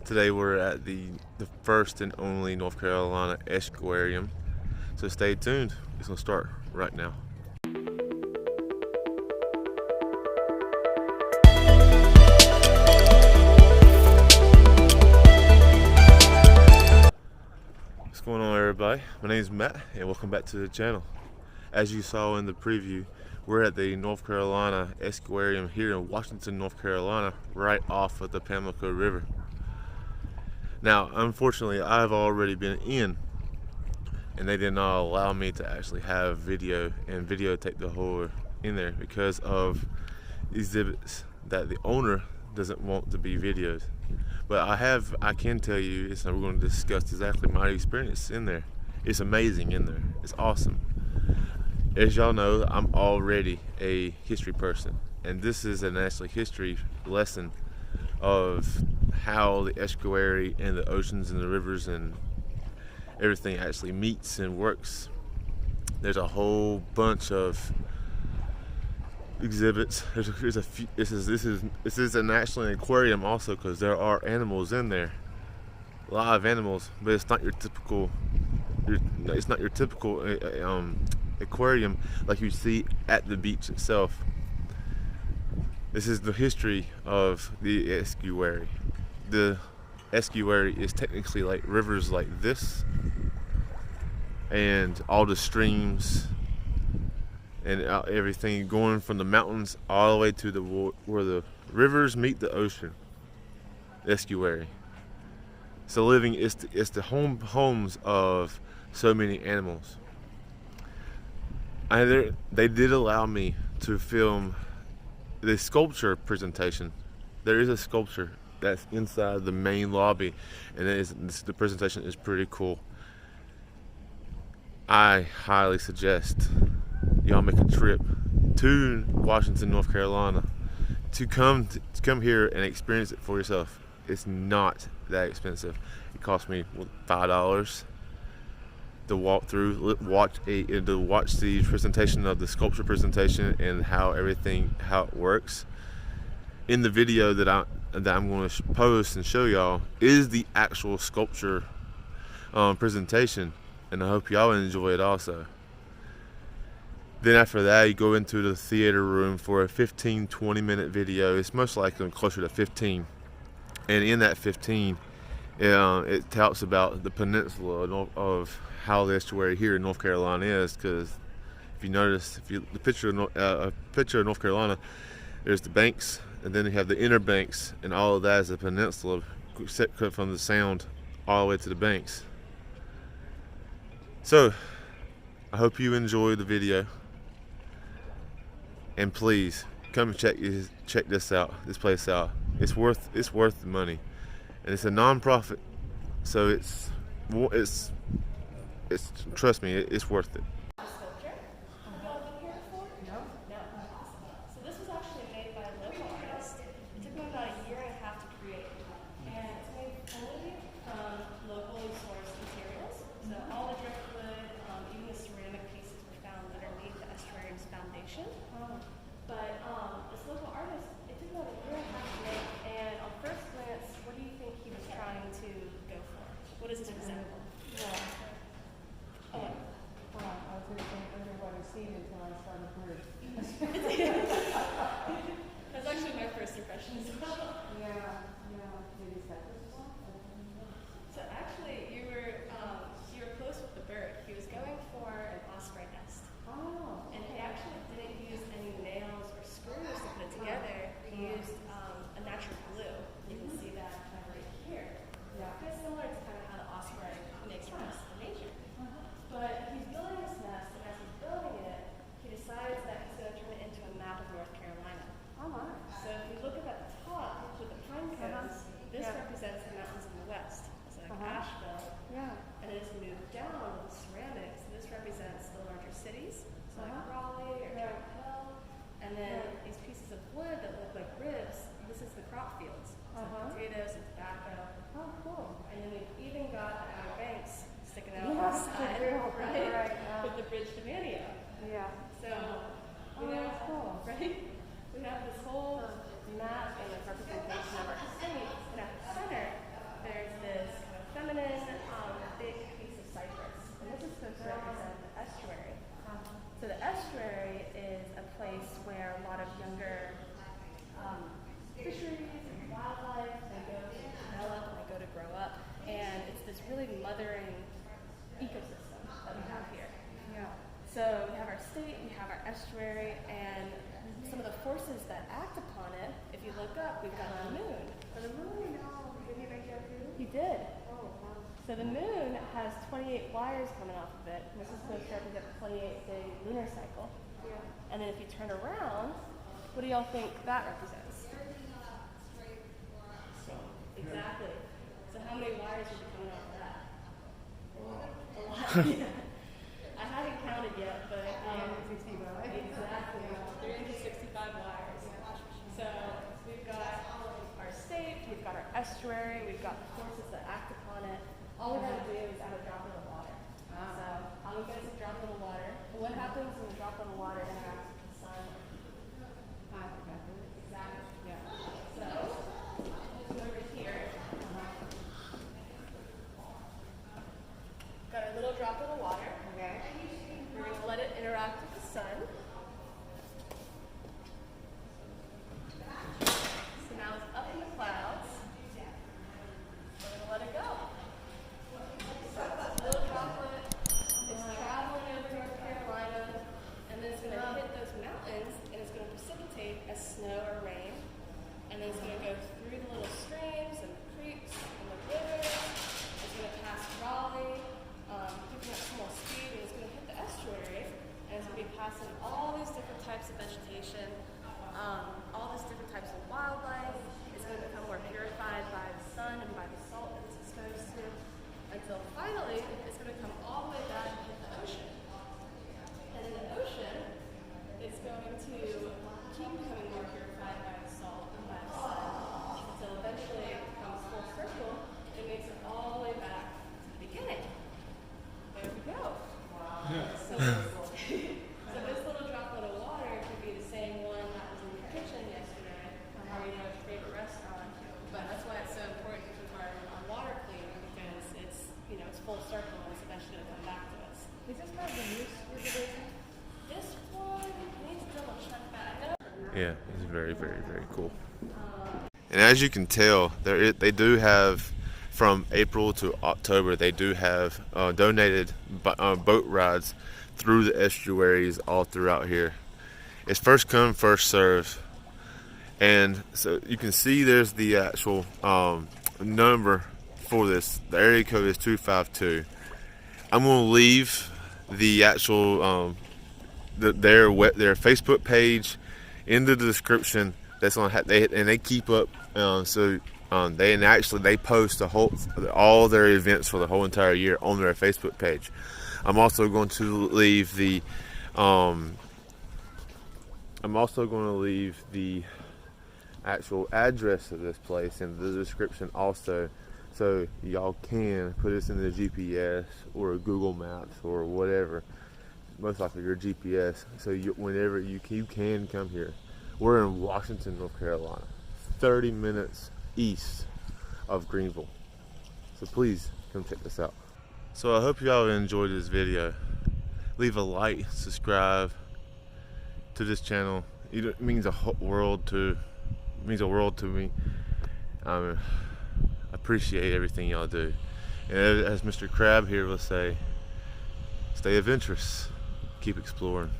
Today we're at the first and only North Carolina Estuarium. So stay tuned. It's gonna start right now. What's going on, everybody? My name is Matt and welcome back to the channel. As you saw in the preview, we're at the North Carolina Estuarium here in Washington, North Carolina, right off of the Pamlico River. Now, unfortunately, I've already been in, and they did not allow me to actually have video and videotape the whole in there because of exhibits that the owner doesn't want to be videoed. But I can tell you, we're going to discuss exactly my experience in there. It's amazing in there. It's awesome. As y'all know, I'm already a history person, and this is an actually history lesson of how the estuary and the oceans and the rivers and everything actually meets and works. There's a whole bunch of exhibits. There's a few. This is an actual aquarium also, because there are animals in there, a lot of animals, but it's not your typical. It's not your typical aquarium like you see at the beach itself. This is the history of the estuary. The estuary is technically like rivers like this, and all the streams and everything going from the mountains all the way to where the rivers meet the ocean. Estuary. So it's the homes of so many animals. They did allow me to film the sculpture presentation. There is a sculpture that's inside the main lobby, and the presentation is pretty cool. I highly suggest y'all make a trip to Washington, North Carolina to come here and experience it for yourself. It's not that expensive. It cost me $5 to walk through, watch the presentation of the sculpture presentation and how it works. In the video that I'm going to post and show y'all is the actual sculpture presentation, and I hope y'all enjoy it also. Then after that, you go into the theater room for a 15-20 minute video. It's most likely closer to 15, and in that 15 it talks about the peninsula of how the estuary here in North Carolina is, because if you notice, the picture of North Carolina, there's the banks, and then you have the inner banks, and all of that is a peninsula cut from the sound all the way to the banks. So I hope you enjoy the video, and please come and check this place out. It's worth the money, and it's a non-profit, so it's trust me, it's worth it. Sculpture. Have you all been here before? No. So this was actually made by a local artist. It took me about a year and a half to create, and it's made fully from locally sourced materials. So all the driftwood, even the ceramic pieces were found underneath the estuarium's foundation. But this local artist, it took about a year and a half to make. And on first glance, what do you think he was trying to go for? What is an example? Well, hold on. did. So the moon has 28 wires coming off of it. And this is supposed to represent the 28-day lunar cycle. And then if you turn around, what do y'all think that represents? Exactly. So how many wires would be coming off of that? A lot. I haven't counted yet, but exactly 365 wires. So we've got our state, we've got our estuary, we've got the forces that act upon it. All we gotta do is add a drop of water. So I'm gonna get a drop of water. And what happens when a drop of water interacts with the sun? Exactly. Yeah. So over here, got our little drop of water. Okay. We're gonna let it interact with the sun. So now it's up in the clouds. We're gonna let it go. Little droplet is traveling over North Carolina, and then it's going to hit those mountains, and it's going to precipitate as snow or rain, and then it's going to go through the little streams and the creeks and the rivers. It's going to pass Raleigh, picking up small speed, and it's going to hit the estuary, and it's going to be passing all these different types of vegetation, all these different types of wildlife. It's going to become more purified by the sun and by the salt that it's exposed to, until finally it's going to come all the way back and hit the ocean. And in the ocean, it's going to keep becoming more purified by the salt and by the sun, until eventually it becomes full circle. It makes it all the way back to the beginning. There we go. Wow. So this little droplet of water could be the same one that was in your kitchen yesterday, or your favorite restaurant. But that's why it's so important to keep our water clean, because it's full circle and it's eventually going to come back to us. Is this part of the news division? This one needs to double check that. Yeah, it's very, very, very cool. And as you can tell, they do have, from April to October, they do have donated boat rides through the estuaries all throughout here. It's first come, first serve. And so you can see there's the actual number for this. The area code is 252. I'm going to leave the actual their Facebook page in the description. That's on they keep up. They post all their events for the whole entire year on their Facebook page. I'm also going to leave the actual address of this place in the description also, so y'all can put this in the GPS or Google Maps or whatever, most likely your GPS, so whenever you can come here. We're in Washington, North Carolina, 30 minutes east of Greenville, so please come check this out. So I hope y'all enjoyed this video. Leave a like, subscribe to this channel. It means a world to me. I appreciate everything y'all do. And as Mr. Crab here will say, stay adventurous, keep exploring.